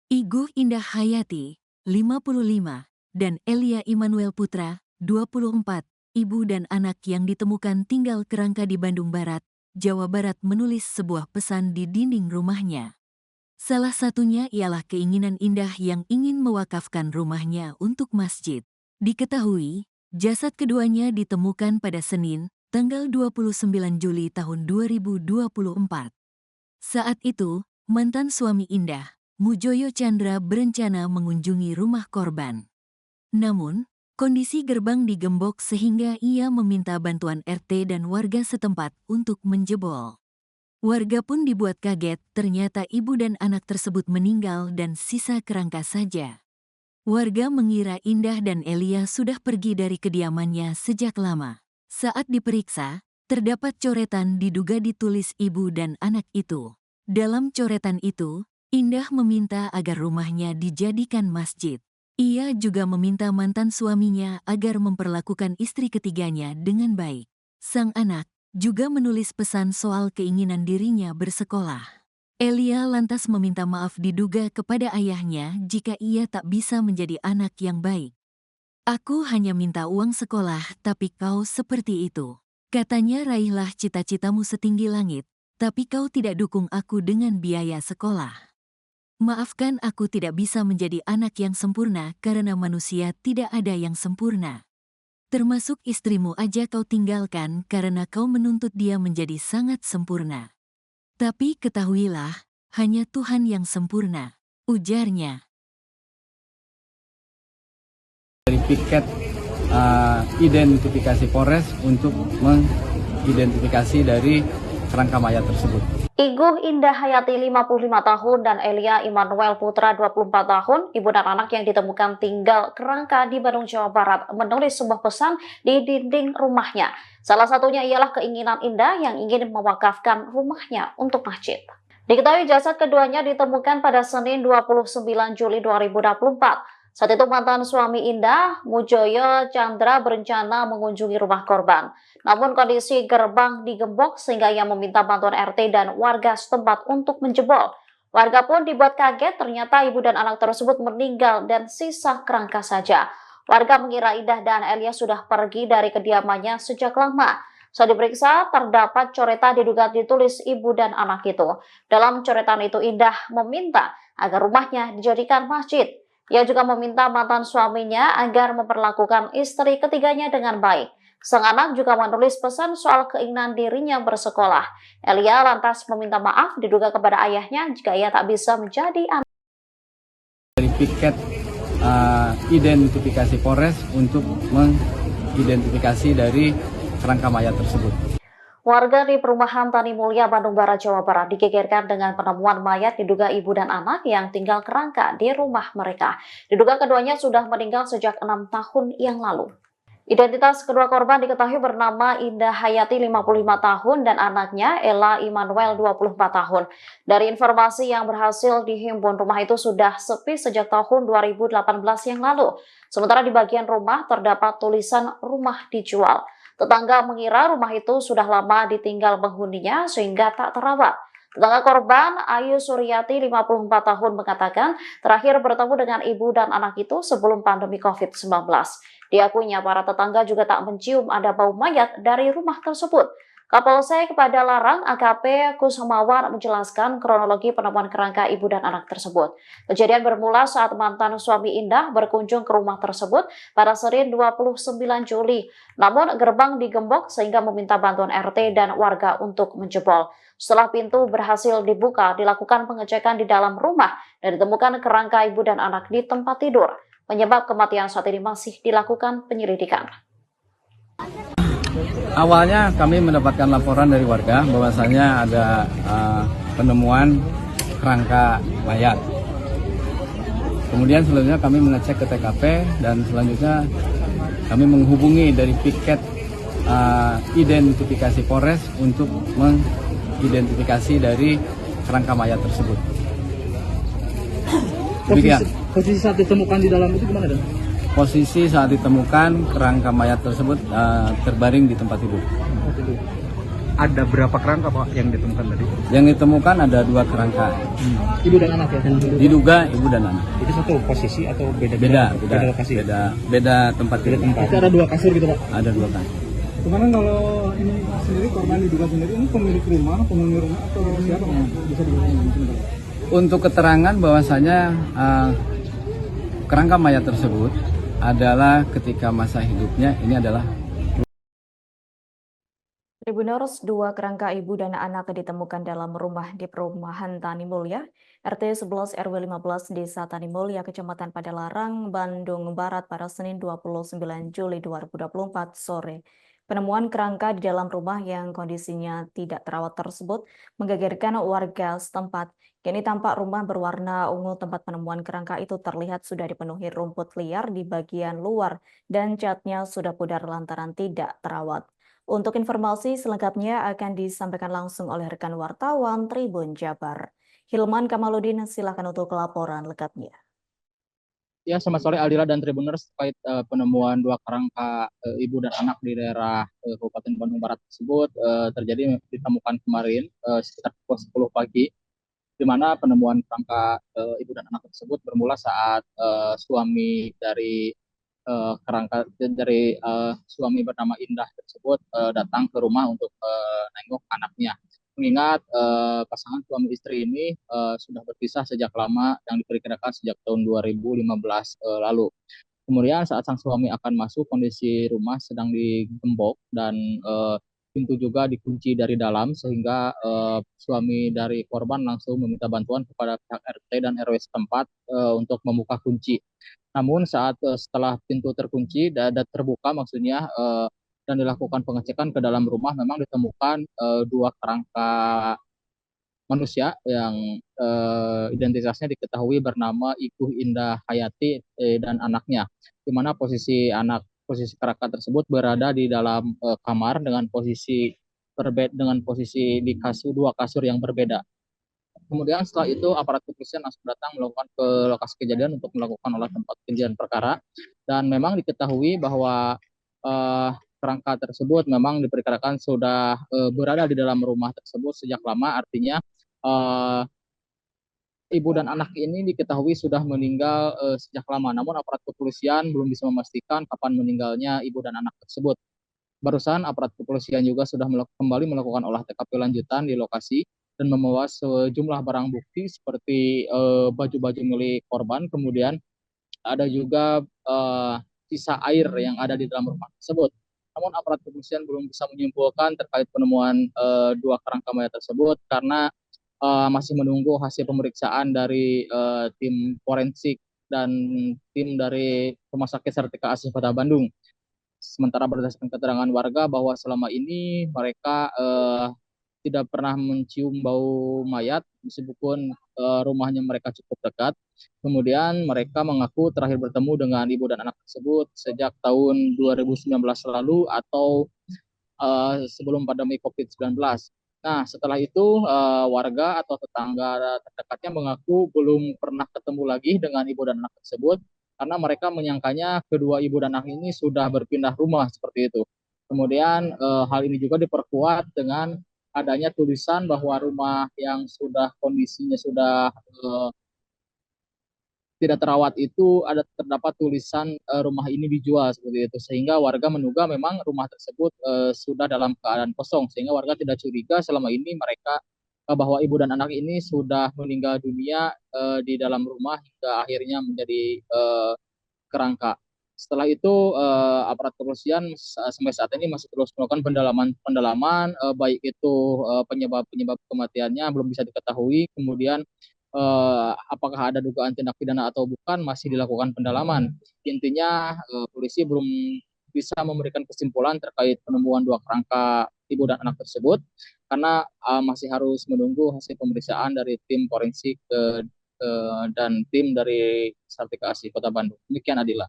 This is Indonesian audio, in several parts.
Iguh Indah Hayati, 55, dan Elia Immanuel Putra, 24, ibu dan anak yang ditemukan tinggal kerangka di Bandung Barat, Jawa Barat menulis sebuah pesan di dinding rumahnya. Salah satunya ialah keinginan Indah yang ingin mewakafkan rumahnya untuk masjid. Diketahui, jasad keduanya ditemukan pada Senin, tanggal 29 Juli tahun 2024. Saat itu, mantan suami Indah, Mujoyo Chandra, berencana mengunjungi rumah korban. Namun, kondisi gerbang digembok sehingga ia meminta bantuan RT dan warga setempat untuk menjebol. Warga pun dibuat kaget, ternyata ibu dan anak tersebut meninggal dan sisa kerangka saja. Warga mengira Indah dan Elia sudah pergi dari kediamannya sejak lama. Saat diperiksa, terdapat coretan diduga ditulis ibu dan anak itu. Dalam coretan itu, Indah meminta agar rumahnya dijadikan masjid. Ia juga meminta mantan suaminya agar memperlakukan istri ketiganya dengan baik. Sang anak juga menulis pesan soal keinginan dirinya bersekolah. Elia lantas meminta maaf diduga kepada ayahnya jika ia tak bisa menjadi anak yang baik. "Aku hanya minta uang sekolah, tapi kau seperti itu," katanya. "Raihlah cita-citamu setinggi langit, tapi kau tidak dukung aku dengan biaya sekolah. Maafkan, aku tidak bisa menjadi anak yang sempurna karena manusia tidak ada yang sempurna. Termasuk istrimu aja kau tinggalkan karena kau menuntut dia menjadi sangat sempurna. Tapi ketahuilah, hanya Tuhan yang sempurna," ujarnya. Dari piket identifikasi Polres untuk mengidentifikasi dari kerangka mayat tersebut. Iguh Indah Hayati 55 tahun dan Elia Immanuel Putra 24 tahun, ibu dan anak yang ditemukan tinggal kerangka di Bandung, Jawa Barat, menulis sebuah pesan di dinding rumahnya. Salah satunya ialah keinginan Indah yang ingin mewakafkan rumahnya untuk masjid. Diketahui jasad keduanya ditemukan pada Senin 29 Juli 2024. Saat itu mantan suami Indah, Mujoyo Chandra, berencana mengunjungi rumah korban. Namun kondisi gerbang digembok sehingga ia meminta bantuan RT dan warga setempat untuk menjebol. Warga pun dibuat kaget, ternyata ibu dan anak tersebut meninggal dan sisa kerangka saja. Warga mengira Indah dan Elia sudah pergi dari kediamannya sejak lama. Saat diperiksa, terdapat coretan diduga ditulis ibu dan anak itu. Dalam coretan itu, Indah meminta agar rumahnya dijadikan masjid. Ia juga meminta mantan suaminya agar memperlakukan istri ketiganya dengan baik. Sang anak juga menulis pesan soal keinginan dirinya bersekolah. Elia lantas meminta maaf diduga kepada ayahnya jika ia tak bisa menjadi anak. Dari piket identifikasi Polres untuk mengidentifikasi dari kerangka mayat tersebut. Warga di perumahan Tani Mulia, Bandung Barat, Jawa Barat digegerkan dengan penemuan mayat diduga ibu dan anak yang tinggal kerangka di rumah mereka. Diduga keduanya sudah meninggal sejak 6 tahun yang lalu. Identitas kedua korban diketahui bernama Indah Hayati 55 tahun dan anaknya Ella Immanuel 24 tahun. Dari informasi yang berhasil dihimpun, rumah itu sudah sepi sejak tahun 2018 yang lalu. Sementara di bagian rumah terdapat tulisan "rumah dijual". Tetangga mengira rumah itu sudah lama ditinggal penghuninya sehingga tak terawat. Tetangga korban, Ayu Suryati 54 tahun, mengatakan terakhir bertemu dengan ibu dan anak itu sebelum pandemi COVID-19. Diakuinya para tetangga juga tak mencium ada bau mayat dari rumah tersebut. Kapolsek Padalarang AKP Kusumawar menjelaskan kronologi penemuan kerangka ibu dan anak tersebut. Kejadian bermula saat mantan suami Indah berkunjung ke rumah tersebut pada Senin 29 Juli. Namun gerbang digembok sehingga meminta bantuan RT dan warga untuk menjebol. Setelah pintu berhasil dibuka, dilakukan pengecekan di dalam rumah dan ditemukan kerangka ibu dan anak di tempat tidur. Penyebab kematian saat ini masih dilakukan penyelidikan. Awalnya kami mendapatkan laporan dari warga bahwasanya ada penemuan kerangka mayat. Kemudian selanjutnya kami mengecek ke TKP dan selanjutnya kami menghubungi dari piket identifikasi Polres untuk mengidentifikasi dari kerangka mayat tersebut. Posisi saat ditemukan di dalam itu gimana, Dan? Posisi saat ditemukan kerangka mayat tersebut terbaring di tempat tidur. Ada berapa kerangka Pak yang ditemukan tadi? Yang ditemukan ada 2 kerangka. Ibu dan anak ya? Diduga ibu dan anak. Itu satu posisi atau Beda lokasi? beda tempat. Beda tempat. Itu ada 2 kasur gitu Pak? Ada 2 kasur. Kemarin kalau ini sendiri korban diduga sendiri ini pemilik rumah, penghuni rumah atau siapa Pak? Bisa dibilang. Untuk keterangan bahwasanya kerangka mayat tersebut adalah ketika masa hidupnya ini adalah Tribuners, 2 kerangka ibu dan anak ditemukan dalam rumah di perumahan Tani Mulya, RT 11 RW 15 Desa Tani Mulya, Kecamatan Padalarang, Bandung Barat pada Senin 29 Juli 2024 sore. Penemuan kerangka di dalam rumah yang kondisinya tidak terawat tersebut menggegerkan warga setempat. Kini tampak rumah berwarna ungu tempat penemuan kerangka itu terlihat sudah dipenuhi rumput liar di bagian luar dan catnya sudah pudar lantaran tidak terawat. Untuk informasi selengkapnya akan disampaikan langsung oleh rekan wartawan Tribun Jabar. Hilman Kamaludin, silakan untuk laporan lengkapnya. Ya, selamat sore Aldila dan Tribuners terkait penemuan 2 kerangka ibu dan anak di daerah Kabupaten Bandung Barat tersebut terjadi ditemukan kemarin sekitar pukul 10 pagi, di mana penemuan kerangka ibu dan anak tersebut bermula saat suami dari suami bernama Indah tersebut datang ke rumah untuk nengok anaknya. Mengingat pasangan suami istri ini sudah berpisah sejak lama, yang diperkirakan sejak tahun 2015 lalu. Kemudian saat sang suami akan masuk, kondisi rumah sedang digembok dan pintu juga dikunci dari dalam, sehingga suami dari korban langsung meminta bantuan kepada pihak RT dan RW setempat untuk membuka kunci. Namun saat setelah pintu terkunci dan terbuka maksudnya dan dilakukan pengecekan ke dalam rumah, memang ditemukan 2 kerangka manusia yang identitasnya diketahui bernama Ibu Indah Hayati dan anaknya, di mana posisi kerangka tersebut berada di dalam kamar dengan posisi di 2 kasur yang berbeda. Kemudian setelah itu aparat kepolisian langsung datang melakukan ke lokasi kejadian untuk melakukan olah tempat kejadian perkara, dan memang diketahui bahwa kerangka tersebut memang diperkirakan sudah berada di dalam rumah tersebut sejak lama. Artinya ibu dan anak ini diketahui sudah meninggal sejak lama, namun aparat kepolisian belum bisa memastikan kapan meninggalnya ibu dan anak tersebut. Barusan aparat kepolisian juga sudah kembali melakukan olah TKP lanjutan di lokasi dan membawa sejumlah barang bukti seperti baju-baju milik korban, kemudian ada juga sisa air yang ada di dalam rumah tersebut. Namun aparat kepolisian belum bisa menyimpulkan terkait penemuan 2 kerangka mayat tersebut karena masih menunggu hasil pemeriksaan dari tim forensik dan tim dari Rumah Sakit Sartika Asih Kota Bandung. Sementara berdasarkan keterangan warga bahwa selama ini mereka tidak pernah mencium bau mayat meskipun rumahnya mereka cukup dekat. Kemudian mereka mengaku terakhir bertemu dengan ibu dan anak tersebut sejak tahun 2019 lalu atau sebelum pandemi COVID-19. Nah, setelah itu warga atau tetangga terdekatnya mengaku belum pernah ketemu lagi dengan ibu dan anak tersebut karena mereka menyangkanya kedua ibu dan anak ini sudah berpindah rumah seperti itu. Kemudian hal ini juga diperkuat dengan adanya tulisan bahwa rumah yang sudah kondisinya sudah tidak terawat itu terdapat tulisan rumah ini dijual seperti itu, sehingga warga menduga memang rumah tersebut sudah dalam keadaan kosong, sehingga warga tidak curiga selama ini mereka bahwa ibu dan anak ini sudah meninggal dunia di dalam rumah hingga akhirnya menjadi kerangka. Setelah itu aparat kepolisian sampai saat ini masih terus melakukan pendalaman baik itu penyebab kematiannya belum bisa diketahui, kemudian apakah ada dugaan tindak pidana atau bukan masih dilakukan pendalaman. Intinya polisi belum bisa memberikan kesimpulan terkait penemuan 2 kerangka ibu dan anak tersebut karena masih harus menunggu hasil pemeriksaan dari tim forensik dan tim dari Sartika Asih Kota Bandung. Demikian Adila.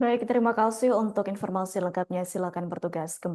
Baik, terima kasih untuk informasi lengkapnya. Silakan bertugas kembali.